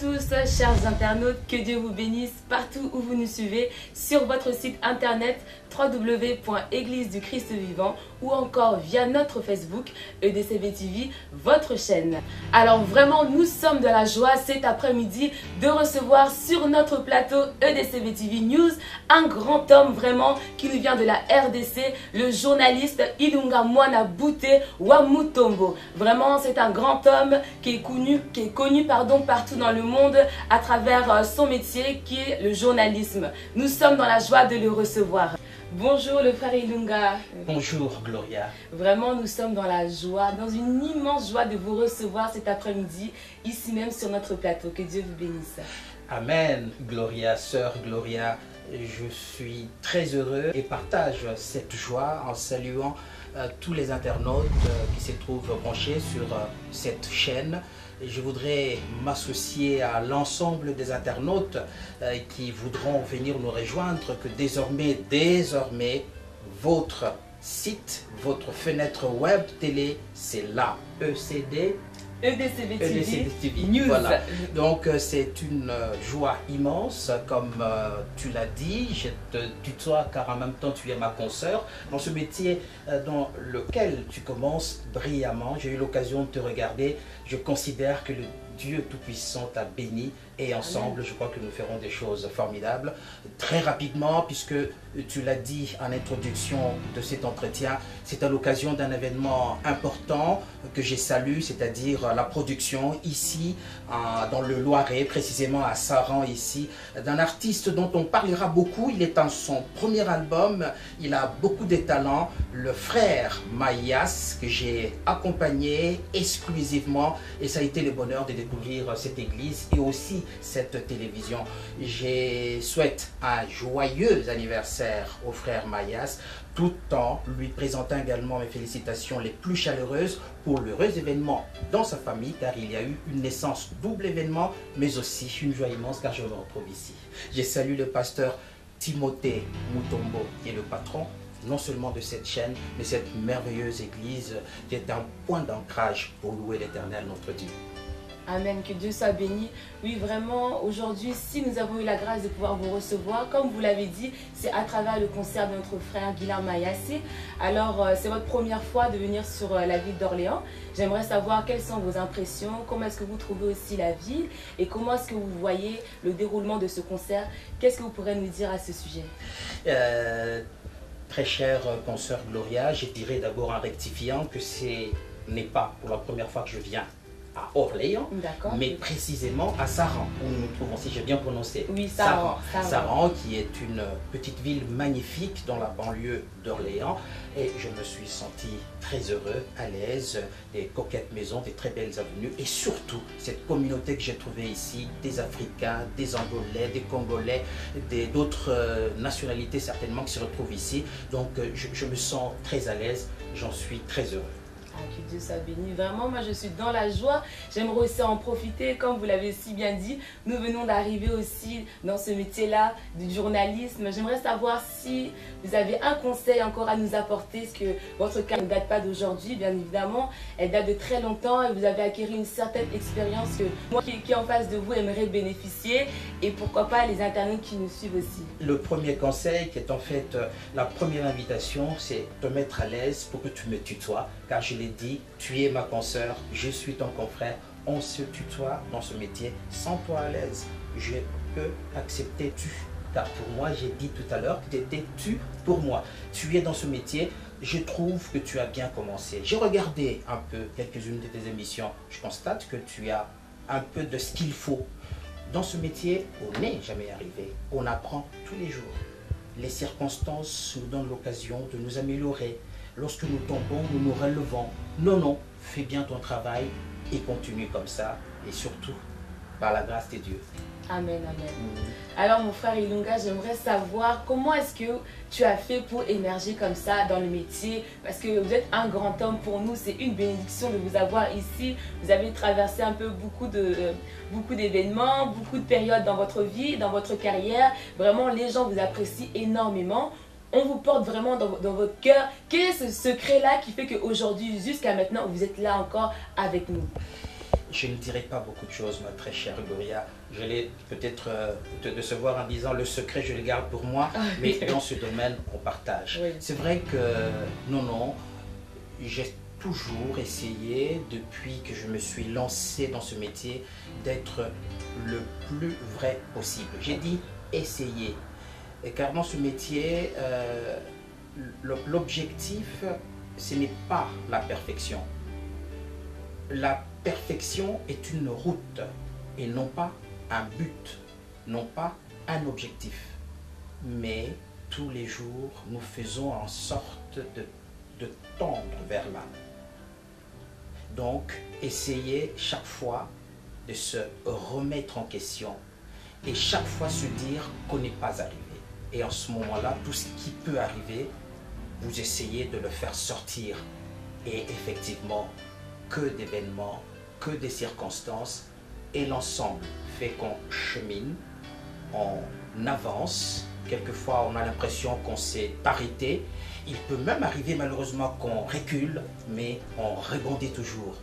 tous, chers internautes, que Dieu vous bénisse partout où vous nous suivez sur votre site internet www.église du Christ vivant ou encore via notre Facebook EDCV TV, votre chaîne. Alors vraiment, nous sommes de la joie cet après-midi de recevoir sur notre plateau EDCV TV News un grand homme vraiment qui nous vient de la RDC, le journaliste Ilunga Mwana Bouté Wamutombo. Vraiment, c'est un grand homme qui est connu partout dans le monde à travers son métier qui est le journalisme. Nous sommes dans la joie de le recevoir. Bonjour le frère Ilunga. Bonjour Gloria. Vraiment nous sommes dans la joie, dans une immense joie de vous recevoir cet après-midi, ici même sur notre plateau. Que Dieu vous bénisse. Amen Gloria, sœur Gloria. Je suis très heureux et partage cette joie en saluant tous les internautes qui se trouvent branchés sur cette chaîne. Je voudrais m'associer à l'ensemble des internautes qui voudront venir nous rejoindre, que désormais, votre site, votre fenêtre web télé, c'est là, EDCV TV News. Voilà. Donc c'est une joie immense, comme tu l'as dit, je te tutoie car en même temps tu es ma consoeur. Dans ce métier dans lequel tu commences brillamment, j'ai eu l'occasion de te regarder, je considère que le Dieu Tout-Puissant t'a béni et ensemble, je crois que nous ferons des choses formidables. Très rapidement, puisque tu l'as dit en introduction de cet entretien, c'est à l'occasion d'un événement important que j'ai salué, c'est-à-dire la production ici, dans le Loiret, précisément à Saran ici, d'un artiste dont on parlera beaucoup. Il est dans son premier album, il a beaucoup de talent, le frère Mayas, que j'ai accompagné exclusivement, et ça a été le bonheur de découvrir cette église et aussi cette télévision. Je souhaite un joyeux anniversaire au frère Mayas, tout en lui présentant également mes félicitations les plus chaleureuses pour l'heureux événement dans sa famille, car il y a eu une naissance, double événement, mais aussi une joie immense car je me retrouve ici. Je salue le pasteur Timothée Mutombo, qui est le patron non seulement de cette chaîne, mais cette merveilleuse église qui est un point d'ancrage pour louer l'Éternel notre Dieu. Amen, que Dieu soit béni. Oui, vraiment, aujourd'hui, si nous avons eu la grâce de pouvoir vous recevoir, comme vous l'avez dit, c'est à travers le concert de notre frère Guilherme Mayassi. Alors, c'est votre première fois de venir sur la ville d'Orléans. J'aimerais savoir quelles sont vos impressions, comment est-ce que vous trouvez aussi la ville et comment est-ce que vous voyez le déroulement de ce concert. Qu'est-ce que vous pourrez nous dire à ce sujet? Très chère consoeur Gloria, je dirais d'abord en rectifiant que ce n'est pas pour la première fois que je viens à Orléans, mais précisément à Saran, où nous nous trouvons, si j'ai bien prononcé. Oui, Saran. Saran, qui est une petite ville magnifique dans la banlieue d'Orléans. Et je me suis senti très heureux, à l'aise, des coquettes maisons, des très belles avenues. Et surtout, cette communauté que j'ai trouvée ici, des Africains, des Angolais, des Congolais, d'autres nationalités certainement qui se retrouvent ici. Donc je me sens très à l'aise, j'en suis très heureux. Que Dieu soit béni. Vraiment, moi je suis dans la joie. J'aimerais aussi en profiter, comme vous l'avez si bien dit. Nous venons d'arriver aussi dans ce métier-là du journalisme. J'aimerais savoir si vous avez un conseil encore à nous apporter, parce que votre carrière ne date pas d'aujourd'hui, bien évidemment. Elle date de très longtemps et vous avez acquis une certaine expérience que moi qui est en face de vous aimerais bénéficier. Et pourquoi pas les internautes qui nous suivent aussi. Le premier conseil, qui est en fait la première invitation, c'est de te mettre à l'aise pour que tu me tutoies. Car je l'ai dit, tu es ma consoeur, je suis ton confrère, on se tutoie dans ce métier. Sens-toi à l'aise, je peux accepter tu. Car pour moi, j'ai dit tout à l'heure que tu étais tu pour moi. Tu es dans ce métier, je trouve que tu as bien commencé. J'ai regardé un peu quelques-unes de tes émissions, je constate que tu as un peu de ce qu'il faut. Dans ce métier, on n'est jamais arrivé, on apprend tous les jours. Les circonstances nous donnent l'occasion de nous améliorer. Lorsque nous tombons, nous nous relevons. Non, fais bien ton travail et continue comme ça. Et surtout, par la grâce de Dieu. Amen, amen. Alors mon frère Ilunga, j'aimerais savoir comment est-ce que tu as fait pour émerger comme ça dans le métier, parce que vous êtes un grand homme pour nous, c'est une bénédiction de vous avoir ici. Vous avez traversé un peu beaucoup d'événements, beaucoup de périodes dans votre vie, dans votre carrière. Vraiment, les gens vous apprécient énormément. On vous porte vraiment dans votre cœur. Quel est ce secret-là qui fait qu'aujourd'hui, jusqu'à maintenant, vous êtes là encore avec nous? je ne dirai pas beaucoup de choses, ma très chère Gloria. Je vais peut-être te décevoir en disant le secret, je le garde pour moi, mais dans ce domaine, on partage. Oui. C'est vrai que, non, j'ai toujours essayé, depuis que je me suis lancé dans ce métier, d'être le plus vrai possible. J'ai dit essayer, et car dans ce métier, l'objectif, ce n'est pas la perfection. La perfection est une route et non pas un but, non pas un objectif. Mais tous les jours, nous faisons en sorte de tendre vers là. Donc, essayez chaque fois de se remettre en question et chaque fois se dire qu'on n'est pas arrivé. Et en ce moment-là, tout ce qui peut arriver, vous essayez de le faire sortir. Et effectivement, que d'événements, que des circonstances, et l'ensemble fait qu'on chemine, on avance. Quelquefois, on a l'impression qu'on s'est arrêté. Il peut même arriver malheureusement qu'on recule, mais on rebondit toujours.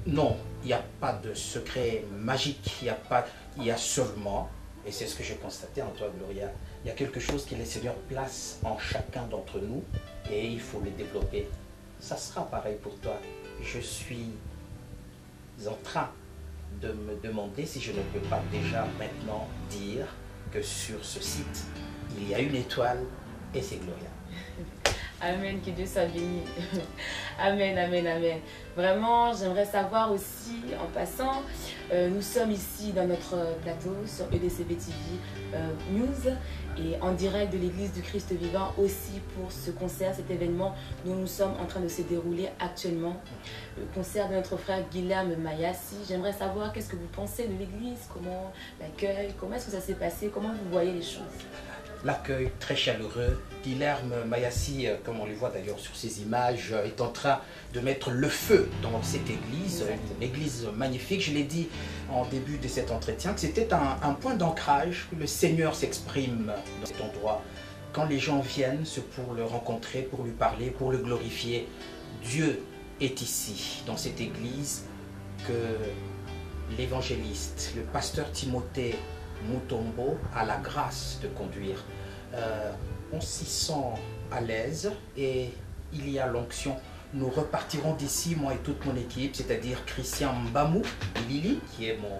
Non, il n'y a pas de secret magique, il y a seulement, et c'est ce que j'ai constaté en toi, Gloria, il y a quelque chose que le Seigneur place en chacun d'entre nous, et il faut le développer. Ça sera pareil pour toi. Je suis en train de me demander si je ne peux pas déjà maintenant dire que sur ce site, il y a une étoile et c'est Gloria. Amen, que Dieu soit béni. Amen, amen, amen. Vraiment, j'aimerais savoir aussi, en passant, nous sommes ici dans notre plateau sur EDCB TV News et en direct de l'Église du Christ vivant aussi pour ce concert, cet événement dont nous sommes en train de se dérouler actuellement. Le concert de notre frère Guilherme Mayassi. J'aimerais savoir qu'est-ce que vous pensez de l'Église, comment l'accueil, comment est-ce que ça s'est passé, comment vous voyez les choses. L'accueil très chaleureux. Guilherme Mayassi, comme on le voit d'ailleurs sur ces images, est en train de mettre le feu dans cette église, une église magnifique. Je l'ai dit en début de cet entretien que c'était un point d'ancrage, que le Seigneur s'exprime dans cet endroit. Quand les gens viennent, c'est pour le rencontrer, pour lui parler, pour le glorifier. Dieu est ici, dans cette église, que l'évangéliste, le pasteur Timothée Mutombo a la grâce de conduire. On s'y sent à l'aise et il y a l'onction. Nous repartirons d'ici, moi et toute mon équipe, c'est-à-dire Christian Mbamou, Lili, qui est mon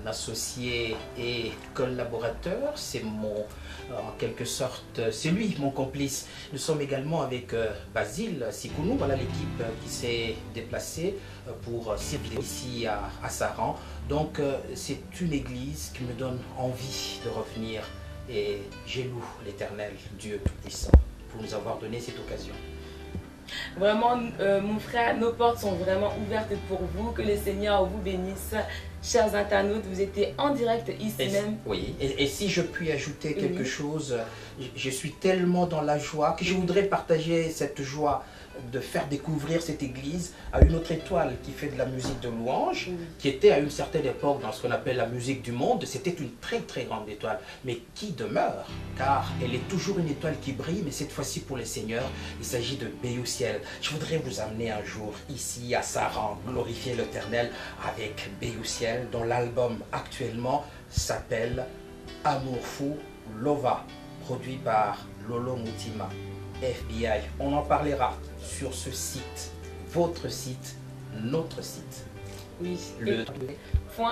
associé et collaborateur, c'est mon, en quelque sorte, c'est lui mon complice. Nous sommes également avec Basile Sikounou, voilà l'équipe qui s'est déplacée pour servir ici à Saran. Donc c'est une église qui me donne envie de revenir et j'ai loué l'Éternel, Dieu Tout-Puissant, pour nous avoir donné cette occasion. Vraiment, mon frère, nos portes sont vraiment ouvertes pour vous. Que le Seigneur vous bénisse. Chers internautes, vous étiez en direct ici même. Oui, et si je puis ajouter quelque chose, je suis tellement dans la joie que je voudrais partager cette joie de faire découvrir cette église à une autre étoile qui fait de la musique de louange, qui était à une certaine époque dans ce qu'on appelle la musique du monde. C'était une très très grande étoile, mais qui demeure, car elle est toujours une étoile qui brille, mais cette fois-ci pour les seigneurs, il s'agit de Béouciel. Je voudrais vous amener un jour ici à Saran, glorifier l'Éternel avec Béouciel, dont l'album actuellement s'appelle Amour fou Lova, produit par Lolo Mutima. FBI, on en parlera sur ce site, votre site, notre site. Oui,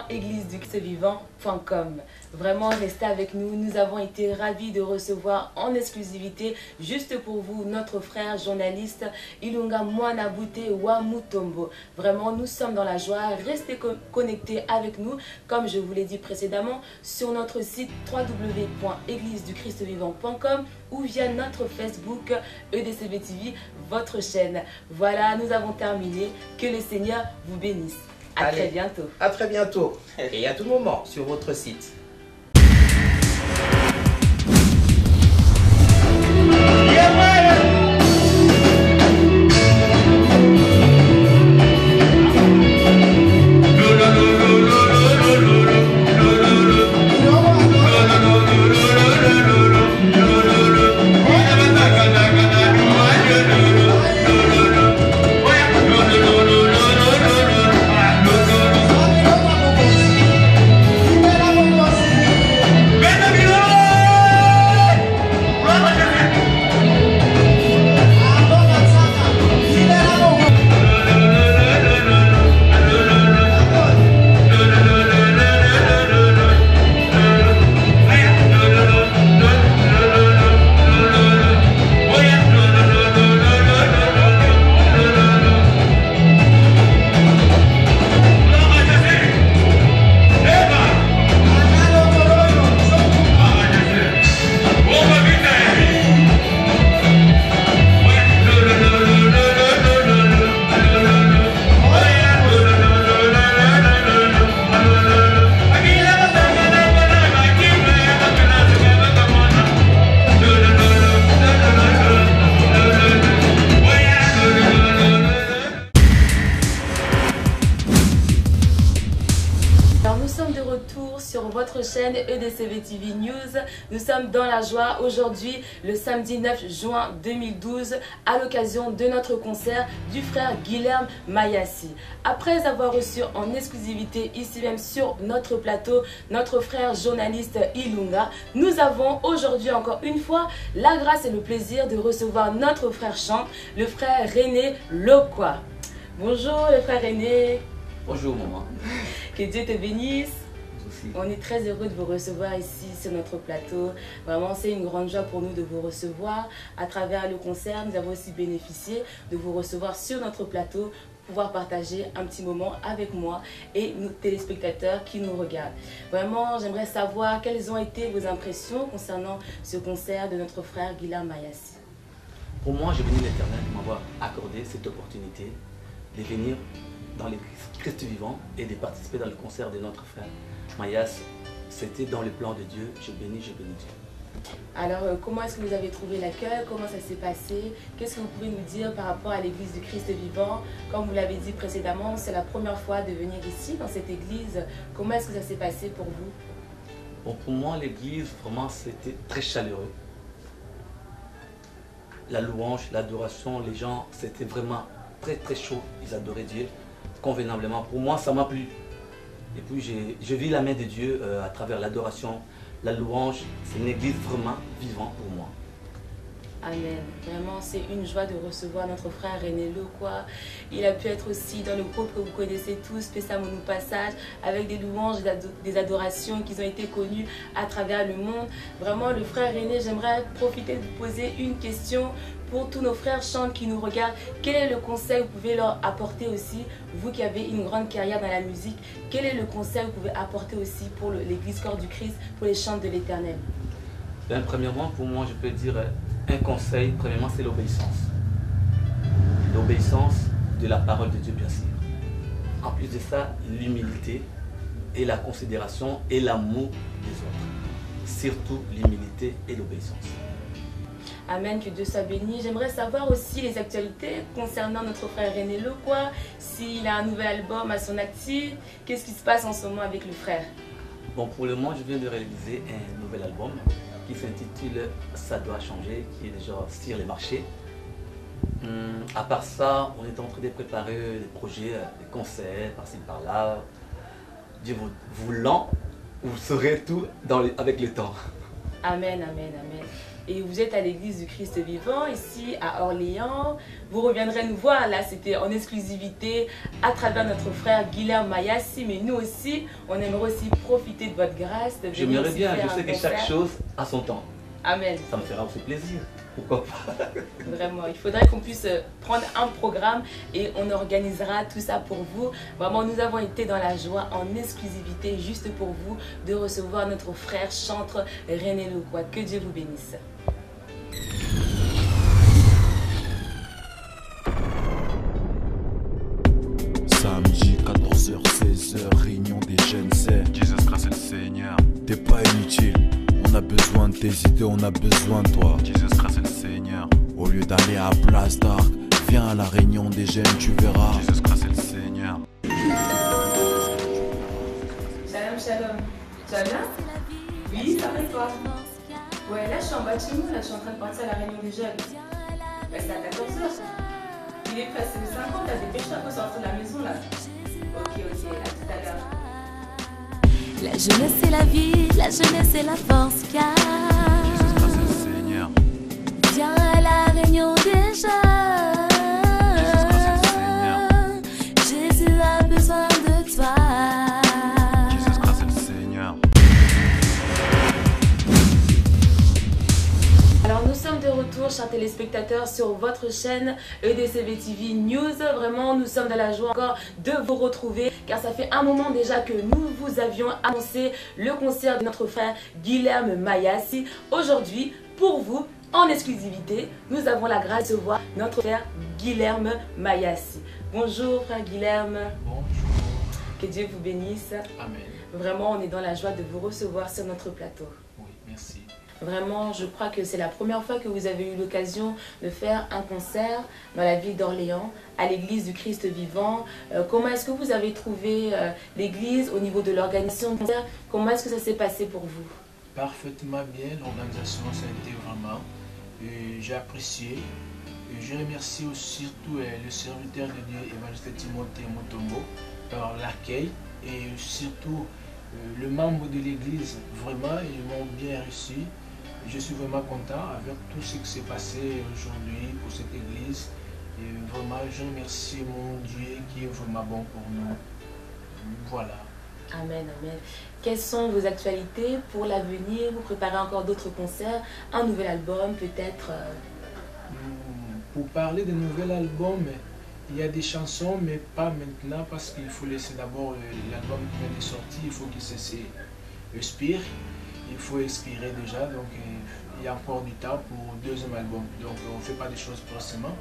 .églisedukristvivant.com. Vraiment, restez avec nous. Nous avons été ravis de recevoir en exclusivité, juste pour vous, notre frère journaliste Ilunga Mwanabute Wamutombo. Vraiment, nous sommes dans la joie. Restez connectés avec nous, comme je vous l'ai dit précédemment, sur notre site www.églisedukristvivant.com ou via notre Facebook EDCB TV, votre chaîne. Voilà, nous avons terminé. Que le Seigneur vous bénisse. À très bientôt. À très bientôt. Et à tout moment sur votre site. sur votre chaîne EDCV TV News. Nous sommes dans la joie aujourd'hui, le samedi 9 juin 2012, à l'occasion de notre concert du frère Guilherme Mayassi. Après avoir reçu en exclusivité ici même sur notre plateau notre frère journaliste Ilunga, nous avons aujourd'hui encore une fois la grâce et le plaisir de recevoir notre frère chant, le frère René Lokwa. Bonjour le frère René. Bonjour maman. Que Dieu te bénisse. Aussi. On est très heureux de vous recevoir ici sur notre plateau. Vraiment, c'est une grande joie pour nous de vous recevoir. À travers le concert, nous avons aussi bénéficié de vous recevoir sur notre plateau, pouvoir partager un petit moment avec moi et nos téléspectateurs qui nous regardent. Vraiment, j'aimerais savoir quelles ont été vos impressions concernant ce concert de notre frère Guilherme Mayassi. Pour moi, je bénis l'Éternel de m'avoir accordé cette opportunité de venir dans l'Église Christ vivant et de participer dans le concert de notre frère Mayassi. C'était dans le plan de Dieu. Je bénis Dieu. Alors, comment est-ce que vous avez trouvé l'accueil? Comment ça s'est passé? Qu'est-ce que vous pouvez nous dire par rapport à l'Église du Christ vivant? Comme vous l'avez dit précédemment, c'est la première fois de venir ici, dans cette église. Comment est-ce que ça s'est passé pour vous? Bon, pour moi, l'Église, vraiment, c'était très chaleureux. La louange, l'adoration, les gens, c'était vraiment très chaud. Ils adoraient Dieu convenablement. Pour moi, ça m'a plu. Et puis, je vis la main de Dieu à travers l'adoration, la louange. C'est une église vraiment vivante pour moi. Amen. Vraiment, c'est une joie de recevoir notre frère René Lokwa. Il a pu être aussi dans le groupe que vous connaissez tous, Pesamonou Passage, avec des louanges, des adorations qui ont été connues à travers le monde. Vraiment, le frère René, j'aimerais profiter de vous poser une question pour tous nos frères chants qui nous regardent. Quel est le conseil que vous pouvez leur apporter aussi, vous qui avez une grande carrière dans la musique, quel est le conseil que vous pouvez apporter aussi pour l'église Corps du Christ, pour les chants de l'Éternel? Bien, premièrement, pour moi, je peux dire un conseil. Premièrement, c'est l'obéissance. L'obéissance de la parole de Dieu, bien sûr. En plus de ça, l'humilité et la considération et l'amour des autres. Surtout l'humilité et l'obéissance. Amen, que Dieu soit béni. J'aimerais savoir aussi les actualités concernant notre frère René Lokwa, s'il a un nouvel album à son actif, qu'est-ce qui se passe en ce moment avec le frère? Bon, pour le moment, je viens de réaliser un nouvel album qui s'intitule Ça doit changer, qui est déjà sur les marchés. À part ça, on est en train de préparer des projets, des concerts, par-ci par-là. Dieu voulant, vous saurez tout avec le temps. Amen, amen, amen. Et vous êtes à l'église du Christ vivant, ici à Orléans. Vous reviendrez nous voir, là c'était en exclusivité à travers notre frère Guilherme Mayassi. Mais nous aussi, on aimerait aussi profiter de votre grâce. J'aimerais bien, je sais que chaque chose a son temps. Amen. Ça me fera aussi plaisir. Pourquoi pas? Vraiment, il faudrait qu'on puisse prendre un programme et on organisera tout ça pour vous. Vraiment, nous avons été dans la joie en exclusivité juste pour vous de recevoir notre frère chantre René Lokwa. Que Dieu vous bénisse. Samedi 14h, 16h, réunion des jeunes, c'est Jesus Christ est le Seigneur. T'es pas inutile, on a besoin de tes idées, on a besoin de toi. Jesus Christ est le Seigneur. Au lieu d'aller à Place d'Arc, viens à la réunion des jeunes, tu verras. Jesus Christ est le Seigneur. Shalom, shalom. Tu vas bien? Oui, ça va toi? Ouais, là je suis en bas de chez nous, là je suis en train de partir à la réunion des jeunes. Bah, c'est à 14h. Il est presque 50, t'as dépêché un peu sortir de la maison là. Ok, à tout à l'heure. La jeunesse c'est la vie, la jeunesse c'est la force car Jesus Christ est le Seigneur. viens à la réunion des jeunes. Jesus Christ est le Seigneur. Jésus a besoin de toi. Jesus Christ est le Seigneur. Alors nous sommes de retour, chers téléspectateurs, sur votre chaîne EDCV TV News. Vraiment, nous sommes dans la joie encore de vous retrouver, car ça fait un moment déjà que nous vous avions annoncé le concert de notre frère Guilherme Mayassi. Aujourd'hui, pour vous, en exclusivité, nous avons la grâce de voir notre frère Guilherme Mayassi. Bonjour frère Guilherme. Bonjour. Que Dieu vous bénisse. Amen. Vraiment, on est dans la joie de vous recevoir sur notre plateau. Oui, merci. Vraiment, je crois que c'est la première fois que vous avez eu l'occasion de faire un concert dans la ville d'Orléans, à l'église du Christ vivant. Comment est-ce que vous avez trouvé l'église au niveau de l'organisation du concert? Comment est-ce que ça s'est passé pour vous? Parfaitement bien, l'organisation, ça a été vraiment. J'ai apprécié. Je remercie aussi surtout le serviteur de Dieu, évangéliste Timothée Mutombo, par l'accueil et surtout le membre de l'église. Vraiment, ils m'ont bien reçu. Je suis vraiment content avec tout ce qui s'est passé aujourd'hui pour cette église. Et vraiment, je remercie mon Dieu qui est vraiment bon pour nous. Voilà. Amen, amen. Quelles sont vos actualités pour l'avenir? Vous préparez encore d'autres concerts, un nouvel album peut-être? Pour parler de nouvel album, il y a des chansons, mais pas maintenant parce qu'il faut laisser d'abord l'album qui vient de sortir, il faut qu'il s'expire. Il faut expirer déjà, donc il y a encore du temps pour le deuxième album. Donc on ne fait pas des choses forcément.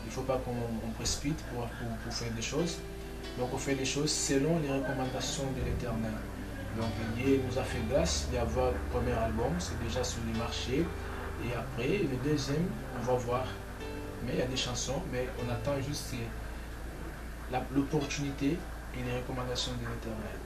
Il ne faut pas qu'on précipite pour faire des choses. Donc on fait les choses selon les recommandations de l'Éternel. Donc Dieu nous a fait grâce d'avoir le premier album, c'est déjà sur le marché. Et après, le deuxième, on va voir. Mais il y a des chansons, mais on attend juste l'opportunité et les recommandations de l'Éternel.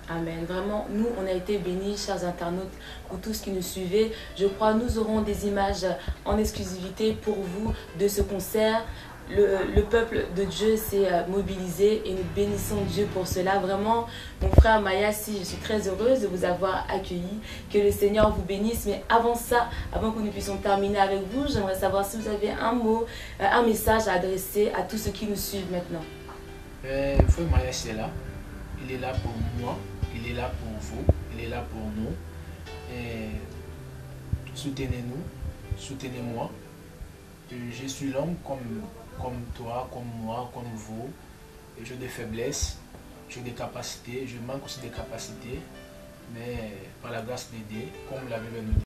Amen. Vraiment, nous, on a été bénis, chers internautes, pour tout ce qui nous suivait. Je crois nous aurons des images en exclusivité pour vous de ce concert. Le peuple de Dieu s'est mobilisé et nous bénissons Dieu pour cela. Vraiment, mon frère Mayassi, je suis très heureuse de vous avoir accueilli. Que le Seigneur vous bénisse. Mais avant ça, avant que nous puissions terminer avec vous, j'aimerais savoir si vous avez un mot, un message à adresser à tous ceux qui nous suivent maintenant. Frère Mayassi est là. Il est là pour moi. Il est là pour vous. Il est là pour nous. Soutenez-nous. Soutenez-moi. Je suis l'homme comme toi, comme moi, comme vous. J'ai des faiblesses, j'ai des capacités, je manque aussi des capacités, mais par la grâce de Dieu, comme la Bible nous dit.